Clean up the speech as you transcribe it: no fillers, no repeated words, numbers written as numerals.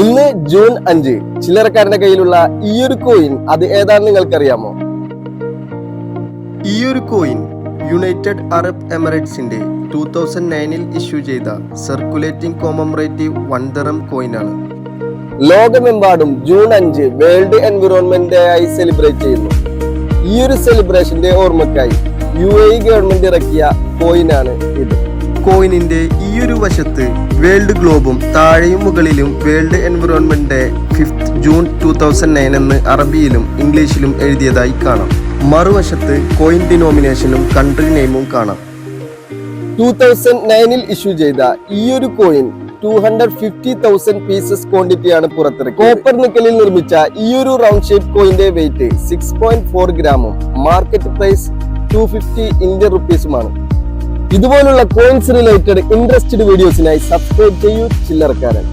ഇന്ന് ജൂൺ 5 ചില്ലറക്കാരന്റെ കയ്യിലുള്ള ഈ ഒരു കോയിൻ അത് ഏതാണെന്ന് നിങ്ങൾക്കറിയാമോ? ഈ ഒരു കോയിൻ യുണൈറ്റഡ് അറബ് എമിറേറ്റ്സിന്റെ 2009 ഇഷ്യൂ ചെയ്ത സർക്കുലേറ്റിംഗ് കോമമറേറ്റീവ് 1 ദിർഹം കോയിനാണ്. ലോകമെമ്പാടും ജൂൺ 5 വേൾഡ് എൻവിറോൺമെന്റ് ഡേ ആയി സെലിബ്രേറ്റ് ചെയ്യുന്നു. ഈ ഒരു സെലിബ്രേഷന്റെ ഓർമ്മക്കായി UAE ഗവൺമെന്റ് ഇറക്കിയ കോയിനാണ് ഇത്. കോയിനിന്റെ ഈ ഒരു വശത്ത് വേൾഡ് ഗ്ലോബും താഴെയും മുകളിലും world environment day 5th June 2009 എന്ന് അറബിയിലും ഇംഗ്ലീഷിലും എഴുതിയതായി കാണാം. മറുവശത്ത് കോയിൻ ഡിനോമിനേഷനും കൺട്രി നെയിമും കാണാം. 2009 ഇഷ്യൂ ചെയ്ത ഈ ഒരു കോയിൻ 250,000 പീസസ് ക്വാണ്ടിറ്റിയാണ് പുറത്തിറക്കിയത്. കോപ്പർ നിക്കലിൽ നിർമ്മിച്ച ഈ ഒരു റൗണ്ട് ഷേപ്പ് കോയിന്റെ വെയിറ്റ് 6.4 ഗ്രാമും മാർക്കറ്റ് പ്രൈസ് 250 ഇന്ത്യൻ റുപ്പീസുമാണ്. ഇതുപോലുള്ള കോയിൻസ് റിലേറ്റഡ് ഇൻട്രസ്റ്റഡ് വീഡിയോസിനായി സബ്സ്ക്രൈബ് ചെയ്യൂ ചില്ലറക്കാരൻ.